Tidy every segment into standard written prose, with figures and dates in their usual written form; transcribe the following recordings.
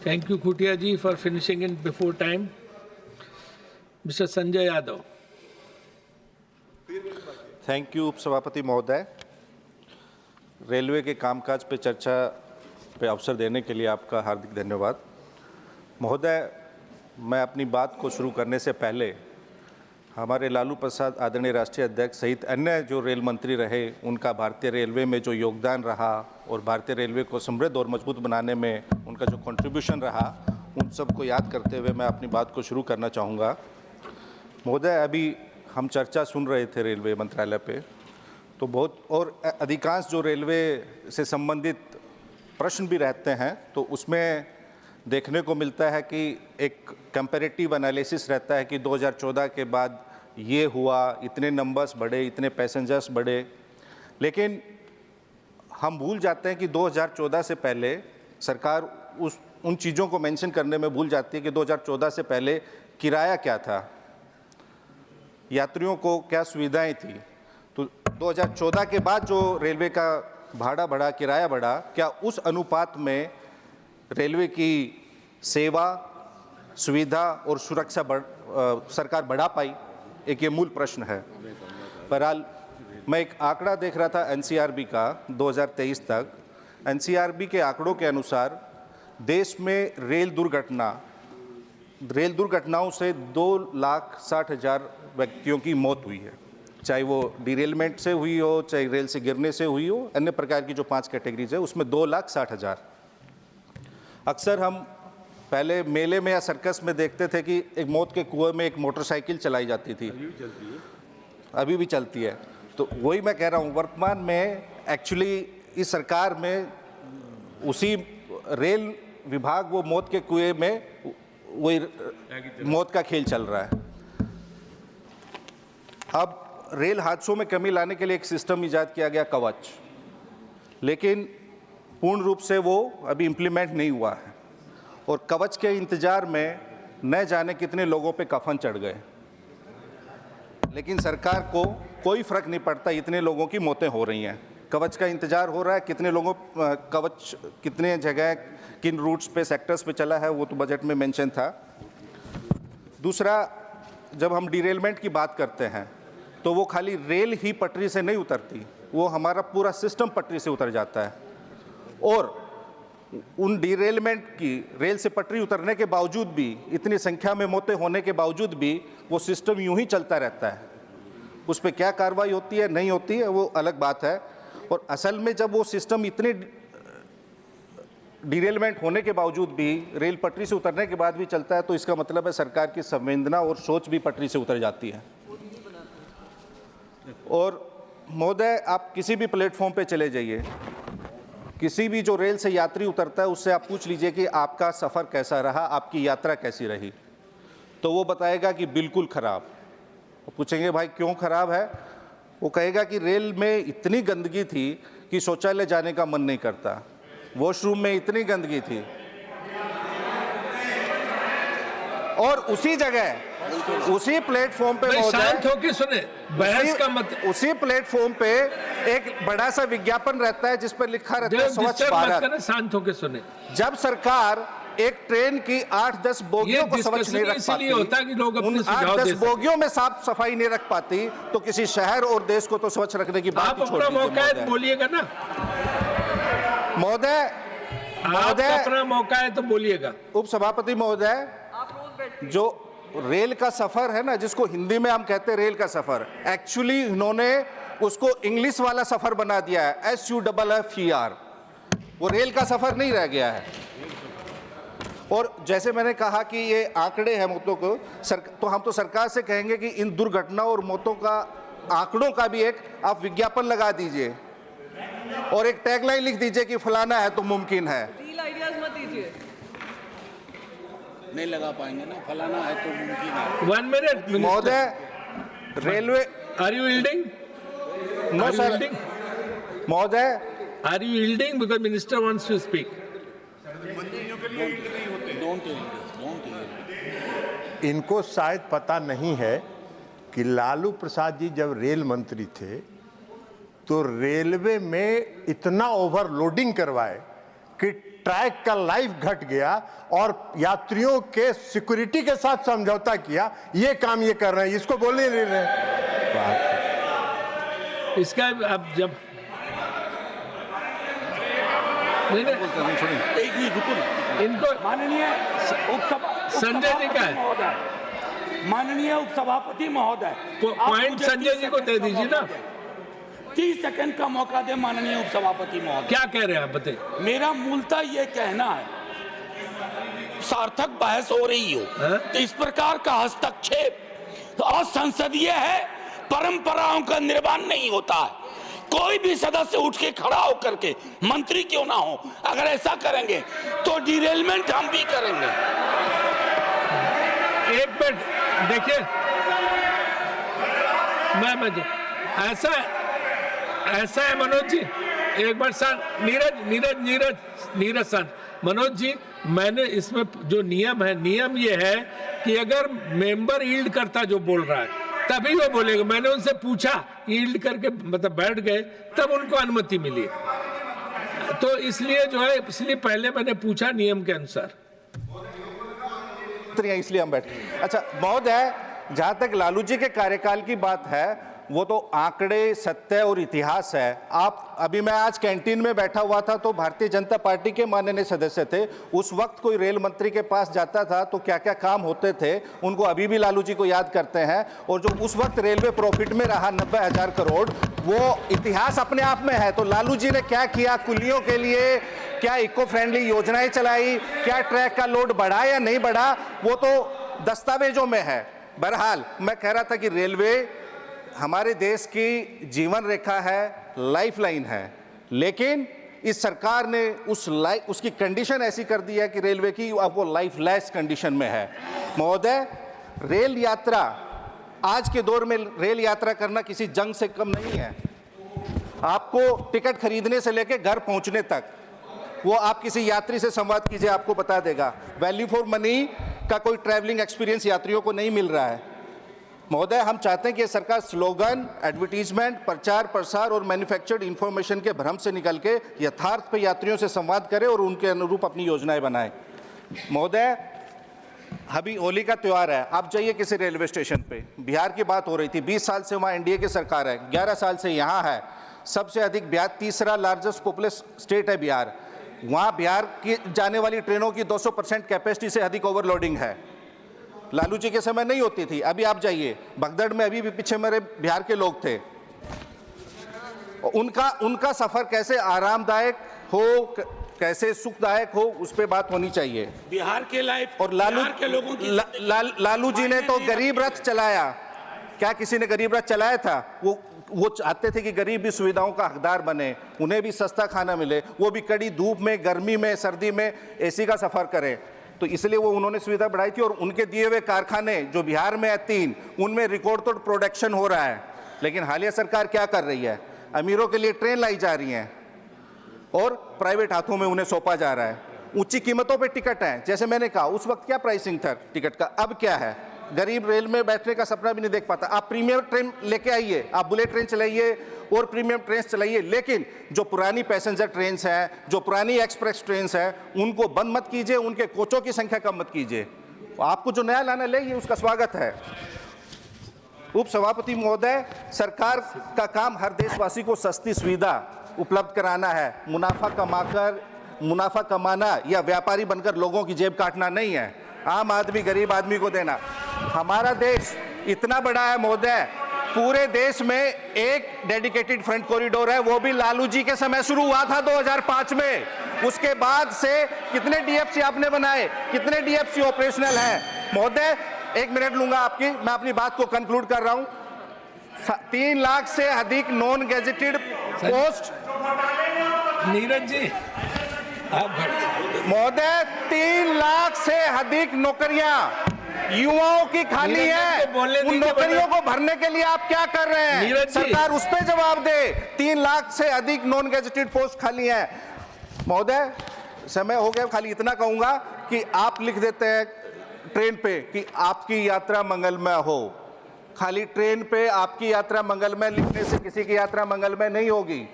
Thank you, Kutia ji, for finishing in before time. Mr. Sanjay Yadav. Thank you उपसभापति महोदय। Railway के कामकाज पे चर्चा पे अवसर देने के लिए आपका हार्दिक धन्यवाद। महोदय, मैं अपनी बात को शुरू करने से पहले हमारे लालू प्रसाद आदरणीय राष्ट्रीय अध्यक्ष सहित अन्य जो रेल मंत्री रहे, उनका भारतीय रेलवे में जो योगदान रहा और भारतीय रेलवे को समृद्ध और मजबूत बनाने में उनका जो कंट्रीब्यूशन रहा, उन सबको याद करते हुए मैं अपनी बात को शुरू करना चाहूँगा। महोदय, अभी हम चर्चा सुन रहे थे रेलवे मंत्रालय पे, तो बहुत और अधिकांश जो रेलवे से संबंधित प्रश्न भी रहते हैं, तो उसमें देखने को मिलता है कि एक कंपैरेटिव एनालिसिस रहता है कि 2014 के बाद ये हुआ, इतने नंबर्स बढ़े, इतने पैसेंजर्स बढ़े, लेकिन हम भूल जाते हैं कि 2014 से पहले सरकार उन चीज़ों को मेंशन करने में भूल जाती है कि 2014 से पहले किराया क्या था, यात्रियों को क्या सुविधाएं थी। तो 2014 के बाद जो रेलवे का भाड़ा बढ़ा, किराया बढ़ा, क्या उस अनुपात में रेलवे की सेवा, सुविधा और सुरक्षा सरकार बढ़ा पाई? एक ये मूल प्रश्न है। बहरहाल मैं एक आंकड़ा देख रहा था एनसीआरबी का 2023 तक। एनसीआरबी के आंकड़ों के अनुसार देश में रेल दुर्घटनाओं से 2,60,000 व्यक्तियों की मौत हुई है, चाहे वो डिरेलमेंट से हुई हो, चाहे रेल से गिरने से हुई हो, अन्य प्रकार की जो 5 कैटेगरीज है उसमें 2,60,000। अक्सर हम पहले मेले में या सर्कस में देखते थे कि एक मौत के कुएं में एक मोटरसाइकिल चलाई जाती थी, अभी भी चलती है। तो वही मैं कह रहा हूँ, वर्तमान में एक्चुअली इस सरकार में उसी रेल विभाग वो मौत के कुएं में वही मौत का खेल चल रहा है। अब रेल हादसों में कमी लाने के लिए एक सिस्टम इजाद किया गया, कवच, लेकिन पूर्ण रूप से वो अभी इम्प्लीमेंट नहीं हुआ है और कवच के इंतजार में न जाने कितने लोगों पे कफन चढ़ गए, लेकिन सरकार को कोई फर्क नहीं पड़ता, इतने लोगों की मौतें हो रही हैं। कवच का इंतजार हो रहा है, कितने लोगों कवच कितने जगह किन रूट्स पे, सेक्टर्स पे चला है, वो तो बजट में मेंशन था। दूसरा, जब हम डिरेलमेंट की बात करते हैं तो वो खाली रेल ही पटरी से नहीं उतरती, वो हमारा पूरा सिस्टम पटरी से उतर जाता है और उन डिरेलमेंट की रेल से पटरी उतरने के बावजूद भी, इतनी संख्या में मौतें होने के बावजूद भी वो सिस्टम यूं ही चलता रहता है। उस पर क्या कार्रवाई होती है, नहीं होती है, वो अलग बात है। और असल में जब वो सिस्टम इतने डिरेलमेंट होने के बावजूद भी, रेल पटरी से उतरने के बाद भी चलता है, तो इसका मतलब है सरकार की संवेदना और सोच भी पटरी से उतर जाती है। और महोदय, आप किसी भी प्लेटफॉर्म पे चले जाइए, किसी भी जो रेल से यात्री उतरता है उससे आप पूछ लीजिए कि आपका सफ़र कैसा रहा, आपकी यात्रा कैसी रही, तो वो बताएगा कि बिल्कुल ख़राब। पूछेंगे भाई क्यों ख़राब है, वो कहेगा कि रेल में इतनी गंदगी थी कि शौचालय जाने का मन नहीं करता, वॉशरूम में इतनी गंदगी थी, और उसी जगह उसी प्लेटफॉर्म पे शांत होकर सुने, बहस का मत। उसी प्लेटफॉर्म पे एक बड़ा सा विज्ञापन रहता है जिस पर लिखा रहता है स्वच्छ भारत। शांत होकर सुने। जब सरकार एक ट्रेन की 8-10 बोगियों को स्वच्छ नहीं रख पाती, उन 8-10 बोगियों में साफ सफाई नहीं रख पाती, तो किसी शहर और देश को तो स्वच्छ रखने की बात ही छोड़ दीजिए। मौका है बोलिएगा ना महोदय, अपना मौका है तो बोलिएगा। उप सभापति महोदय, जो रेल का सफर है ना, जिसको हिंदी में हम कहते हैं रेल का सफर, एक्चुअली इन्होंने उसको इंग्लिश वाला सफर बना दिया है, SUFFER। वो रेल का सफर नहीं रह गया है। और जैसे मैंने कहा कि ये आंकड़े हैं मौतों को, तो हम तो सरकार से कहेंगे कि इन दुर्घटनाओं और मौतों का आंकड़ों का भी एक आप विज्ञापन लगा दीजिए और एक टैगलाइन लिख दीजिए कि फलाना है तो मुमकिन है। मत दीजिए, नहीं लगा पाएंगे ना, फलाना है तो मुमकिन है। 1 मिनट महोदय, railway are you yielding? No sir महोदय, are you yielding because minister wants to speak? इनको शायद पता नहीं है कि लालू प्रसाद जी जब रेल मंत्री थे तो रेलवे में इतना ओवरलोडिंग करवाए कि ट्रैक का लाइफ घट गया और यात्रियों के सिक्योरिटी के साथ समझौता किया, ये काम ये कर रहे हैं, इसको बोलने नहीं रहे। इसका अब जब नहीं नहीं, एक मिनट रुको ना। इनको माननीय संजय जी का है। महोदय, माननीय उपसभापति महोदय, आप पॉइंट मुझे संजय 30 जी को दे सेकंड का दीजिए मौका ना। दें। 30 सेकंड का मौका दे माननीय उपसभापति महोदय। क्या कह रहे हैं आप बताइए। मेरा मूलतः ये कहना है, सार्थक बहस हो रही हो तो इस प्रकार का हस्तक्षेप असंसदीय है, परंपराओं का निर्माण नहीं होता है। कोई भी सदस्य उठ के खड़ा होकर के, मंत्री क्यों ना हो, अगर ऐसा करेंगे तो डिरेलमेंट हम भी करेंगे। एक मिनट देखिए, मैं ऐसा है मनोज जी, एक बार शांत, नीरज शांत। मनोज जी, मैंने इसमें जो नियम है, नियम ये है कि अगर मेंबर यील्ड करता जो बोल रहा है तभी वो बोलेगा। मैंने उनसे पूछा, यील्ड करके मतलब बैठ गए, तब उनको अनुमति मिली। तो इसलिए जो है, इसलिए पहले मैंने पूछा नियम के अनुसार। इसलिए हम बैठे। अच्छा महोदय, जहां तक लालू जी के कार्यकाल की बात है, वो तो आंकड़े, सत्य और इतिहास है। आप अभी, मैं आज कैंटीन में बैठा हुआ था तो भारतीय जनता पार्टी के माननीय सदस्य थे। उस वक्त कोई रेल मंत्री के पास जाता था तो क्या क्या काम होते थे, उनको अभी भी लालू जी को याद करते हैं। और जो उस वक्त रेलवे प्रॉफिट में रहा 90,000 करोड़, वो इतिहास अपने आप में है। तो लालू जी ने क्या किया कुलियों के लिए, क्या इको फ्रेंडली योजनाएं चलाई, क्या ट्रैक का लोड बढ़ा या नहीं बढ़ा, वो तो दस्तावेजों में है। बहरहाल मैं कह रहा था कि रेलवे हमारे देश की जीवन रेखा है, लाइफलाइन है, लेकिन इस सरकार ने उसकी कंडीशन ऐसी कर दी है कि रेलवे की अब वो लाइफलेस कंडीशन में है। महोदय, रेल यात्रा, आज के दौर में रेल यात्रा करना किसी जंग से कम नहीं है। आपको टिकट खरीदने से लेकर घर पहुंचने तक, वो आप किसी यात्री से संवाद कीजिए, आपको बता देगा। वैल्यू फॉर मनी का कोई ट्रैवलिंग एक्सपीरियंस यात्रियों को नहीं मिल रहा है। महोदय, हम चाहते हैं कि सरकार स्लोगन, एडवर्टीजमेंट, प्रचार प्रसार और मैन्युफैक्चर्ड इंफॉर्मेशन के भ्रम से निकल के यथार्थ पे यात्रियों से संवाद करे और उनके अनुरूप अपनी योजनाएं बनाए। महोदय, अभी होली का त्यौहार है, आप जाइए किसी रेलवे स्टेशन पे, बिहार की बात हो रही थी, 20 साल से वहाँ एनडीए की सरकार है, 11 साल से यहाँ है, सबसे अधिक बिहार, तीसरा लार्जेस्ट पॉपुलस स्टेट है बिहार। वहाँ बिहार की जाने वाली ट्रेनों की 200% कैपेसिटी से अधिक ओवरलोडिंग है। लालू जी के समय नहीं होती थी। अभी आप जाइए भगदड़ में, अभी भी पीछे मेरे बिहार के लोग थे, उनका सफर कैसे आरामदायक हो, कैसे सुखदायक हो, उस पे बात होनी चाहिए। बिहार के लाइफ और बिहार के लोगों की लालू जी ने तो गरीब रथ चलाया। क्या किसी ने गरीब रथ चलाया था? वो चाहते थे कि गरीब भी सुविधाओं का हकदार बने, उन्हें भी सस्ता खाना मिले, वो भी कड़ी धूप में, गर्मी में, सर्दी में एसी का सफर करें। तो इसलिए वो उन्होंने सुविधा बढ़ाई थी। और उनके दिए हुए कारखाने जो बिहार में है 3, उनमें रिकॉर्ड तोड़ प्रोडक्शन हो रहा है। लेकिन हालिया सरकार क्या कर रही है? अमीरों के लिए ट्रेन लाई जा रही हैं और प्राइवेट हाथों में उन्हें सौंपा जा रहा है। ऊंची कीमतों पे टिकट हैं। जैसे मैंने कहा, उस वक्त क्या प्राइसिंग था टिकट का, अब क्या है? गरीब रेल में बैठने का सपना भी नहीं देख पाता। आप प्रीमियम ट्रेन लेके आइए, आप बुलेट ट्रेन चलाइए और प्रीमियम ट्रेन चलाइए, लेकिन जो पुरानी पैसेंजर ट्रेन हैं, जो पुरानी एक्सप्रेस ट्रेन हैं, उनको बंद मत कीजिए, उनके कोचों की संख्या कम मत कीजिए। आपको जो नया लाना ले, उसका स्वागत है। उप सभापति महोदय, सरकार का काम हर देशवासी को सस्ती सुविधा उपलब्ध कराना है। मुनाफा कमाना या व्यापारी बनकर लोगों की जेब काटना नहीं है। आम आदमी, गरीब आदमी को देना। हमारा देश इतना बड़ा है महोदय, पूरे देश में एक डेडिकेटेड फ्रंट कॉरिडोर है, वो भी लालू जी के समय शुरू हुआ था 2005 में। उसके बाद से कितने डीएफसी आपने बनाए, कितने डीएफसी ऑपरेशनल हैं? महोदय, 1 मिनट लूंगा आपकी, मैं अपनी बात को कंक्लूड कर रहा हूं। 3 लाख से अधिक non gazetted post. Neeraj ji, महोदय, 3 लाख से अधिक नौकरियां युवाओं की खाली है। उन नौकरियों को भरने के लिए आप क्या कर रहे हैं? सरकार उस पर जवाब दे। 3 लाख से अधिक नॉन गैजेटेड पोस्ट खाली है। महोदय, समय हो गया, खाली इतना कहूंगा कि आप लिख देते हैं ट्रेन पे कि आपकी यात्रा मंगलमय हो। खाली ट्रेन पे आपकी यात्रा मंगलमय लिखने से किसी की यात्रा मंगलमय नहीं होगी।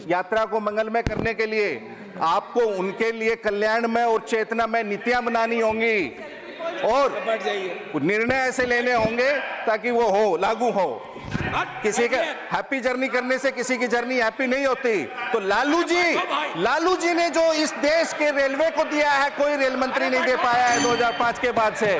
यात्रा को मंगलमय करने के लिए आपको उनके लिए कल्याणमय और चेतनामय नीतियां बनानी होंगी और निर्णय ऐसे लेने होंगे ताकि वो हो, लागू हो। किसी के हैप्पी जर्नी करने से किसी की जर्नी हैप्पी नहीं होती। तो लालू जी ने जो इस देश के रेलवे को दिया है, कोई रेल मंत्री नहीं दे पाया है 2005 के बाद से।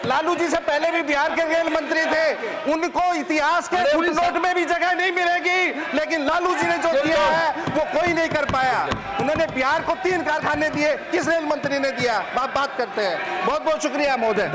लालू जी से पहले भी बिहार के रेल मंत्री थे, उनको इतिहास के फुटनोट में भी जगह नहीं मिलेगी, लेकिन लालू जी ने जो दिया है वो कोई नहीं कर पाया। उन्होंने बिहार को 3 कारखाने दिए, किस रेल मंत्री ने दिया? बात करते हैं। बहुत बहुत शुक्रिया महोदय।